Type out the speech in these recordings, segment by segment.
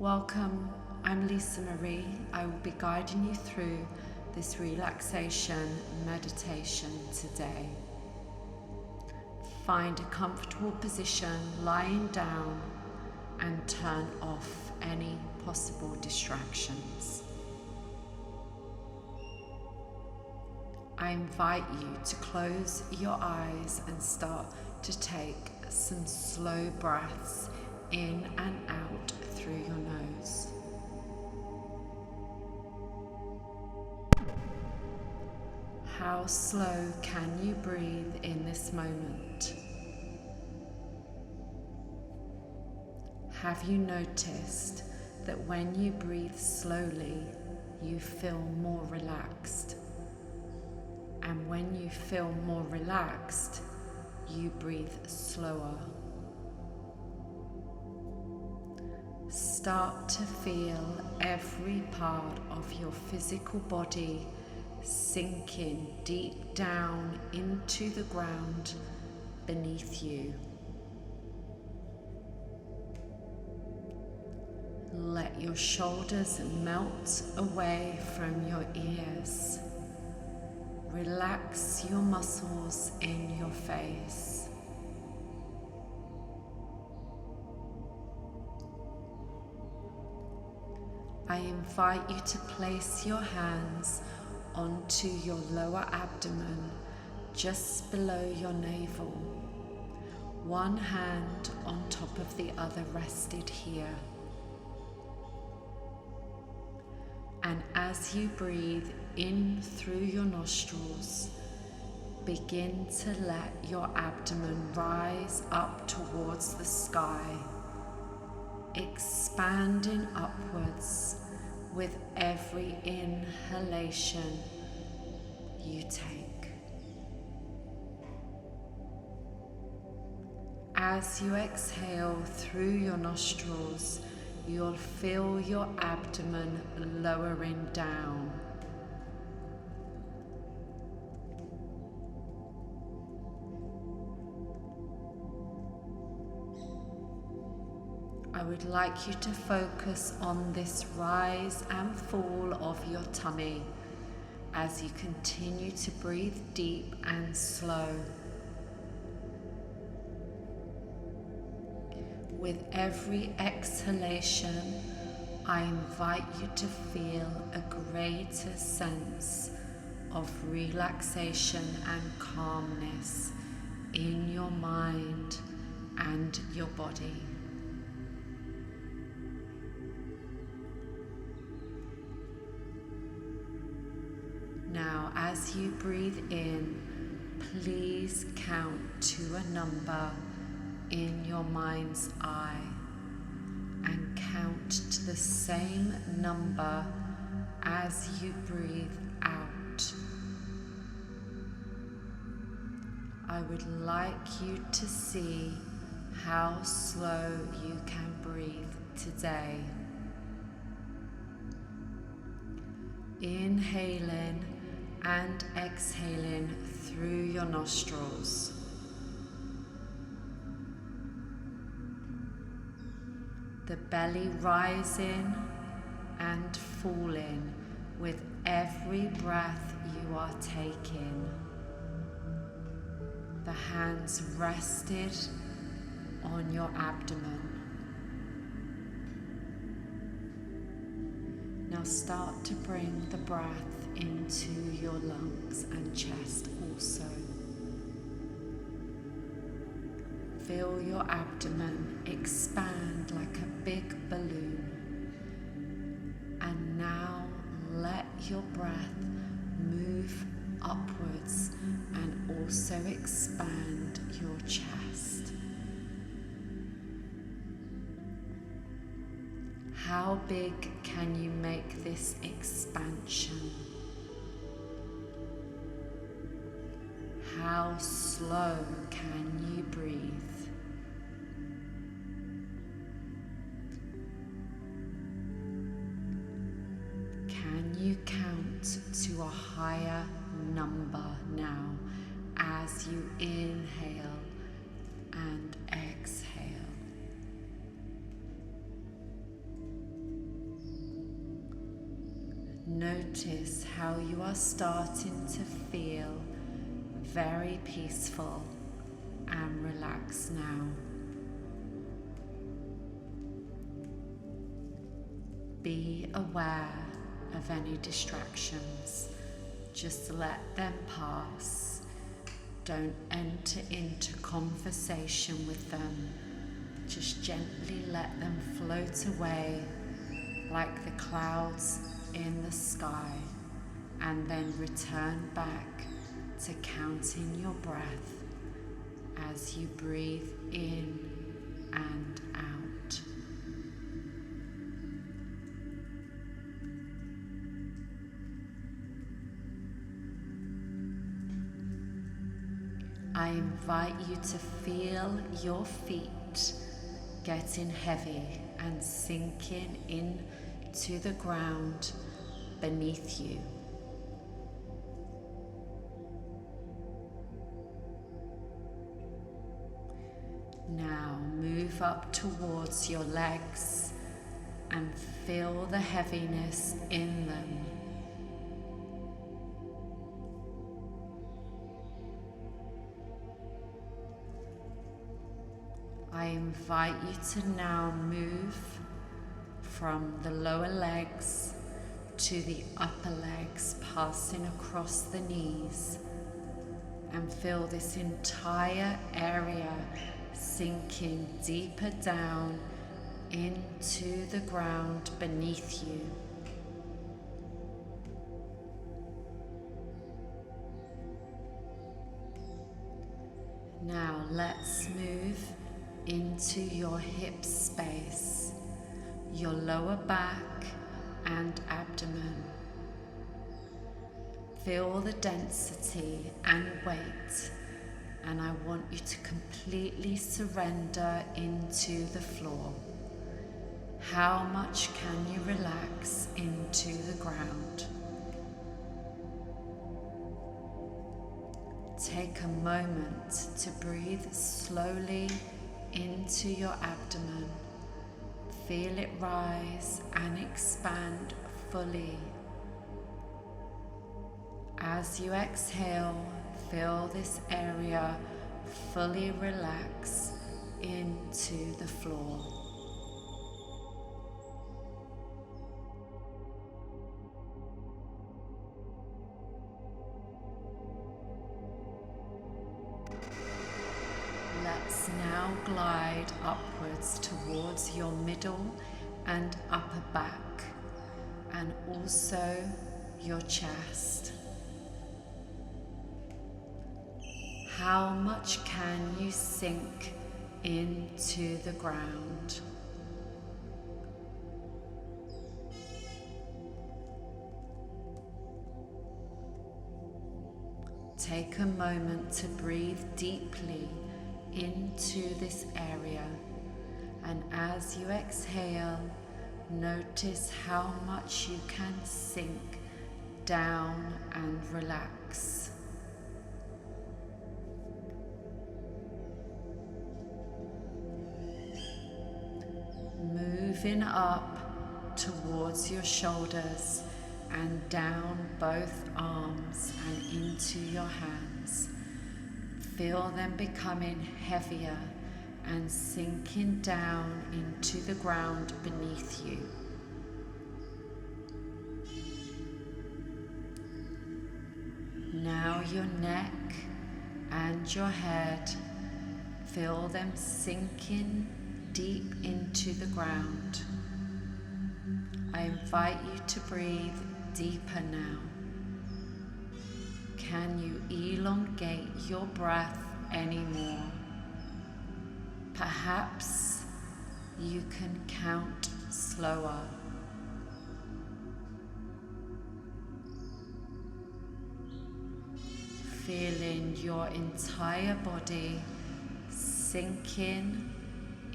Welcome, I'm Lisa Marie. I will be guiding you through this relaxation meditation today. Find a comfortable position lying down and turn off any possible distractions. I invite you to close your eyes and start to take some slow breaths in and out through your nose. How slow can you breathe in this moment? Have you noticed that when you breathe slowly, you feel more relaxed? And when you feel more relaxed, you breathe slower. Start to feel every part of your physical body sinking deep down into the ground beneath you. Let your shoulders melt away from your ears. Relax your muscles in your face. I invite you to place your hands onto your lower abdomen, just below your navel. One hand on top of the other rested here. And as you breathe in through your nostrils, begin to let your abdomen rise up towards the sky, expanding upwards with every inhalation you take. As you exhale through your nostrils, you'll feel your abdomen lowering down. I would like you to focus on this rise and fall of your tummy as you continue to breathe deep and slow. With every exhalation, I invite you to feel a greater sense of relaxation and calmness in your mind and your body. Now, as you breathe in, please count to a number in your mind's eye and count to the same number as you breathe out. I would like you to see how slow you can breathe today. Inhaling and exhaling through your nostrils. The belly rising and falling with every breath you are taking. The hands rested on your abdomen. Now start to bring the breath into your lungs and chest also. Feel your abdomen expand like a big balloon. And now let your breath move upwards and also expand your chest. How big can you make this expansion? How slow can you breathe? Can you count to a higher number now as you inhale and exhale? notice how you are starting to feel very peaceful and relaxed now. Be aware of any distractions. Just let them pass. Don't enter into conversation with them. Just gently let them float away like the clouds in the sky, and then return back to counting your breath as you breathe in and out. I invite you to feel your feet getting heavy and sinking into the ground beneath you. Now move up towards your legs and feel the heaviness in them. I invite you to now move from the lower legs to the upper legs, passing across the knees, and feel this entire area sinking deeper down into the ground beneath you. Now let's move into your hip space, your lower back and abdomen. Feel the density and weight, and I want you to completely surrender into the floor. How much can you relax into the ground? Take a moment to breathe slowly into your abdomen. Feel it rise and expand fully. As you exhale, feel this area fully relax into the floor. Let's now glide upwards towards your middle and upper back, and also your chest. How much can you sink into the ground? Take a moment to breathe deeply into this area, and as you exhale, notice how much you can sink down and relax. Moving up towards your shoulders and down both arms and into your hands. Feel them becoming heavier and sinking down into the ground beneath you. Now your neck and your head, feel them sinking deep into the ground. I invite you to breathe deeper now. Can you elongate your breath anymore? Perhaps you can count slower. Feeling your entire body sinking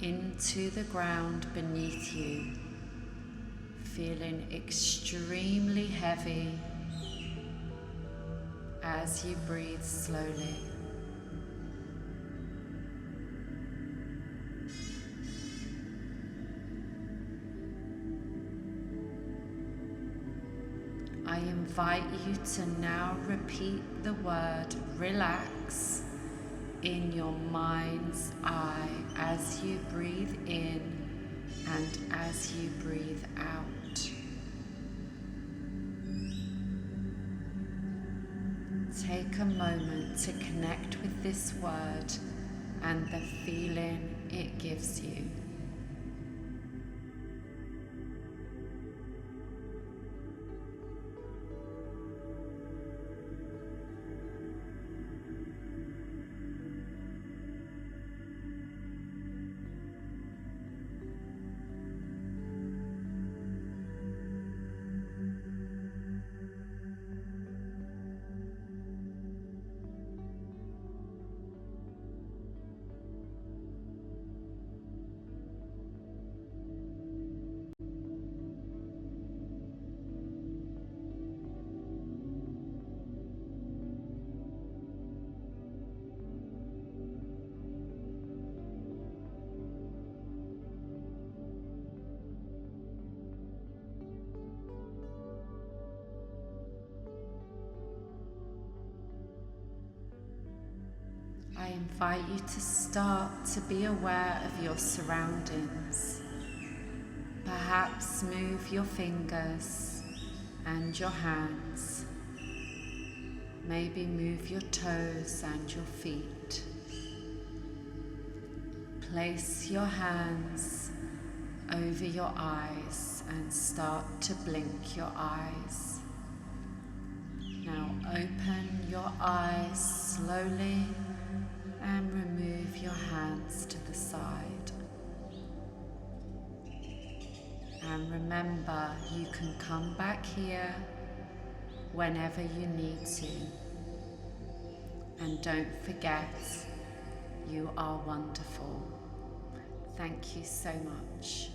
into the ground beneath you. Feeling extremely heavy as you breathe slowly. I invite you to now repeat the word relax in your mind's eye as you breathe in and as you breathe out. Take a moment to connect with this word and the feeling it gives you. I invite you to start to be aware of your surroundings. Perhaps move your fingers and your hands. Maybe move your toes and your feet. Place your hands over your eyes and start to blink your eyes. Now open your eyes slowly and remove your hands to the side. And remember, you can come back here whenever you need to. And don't forget, you are wonderful. Thank you so much.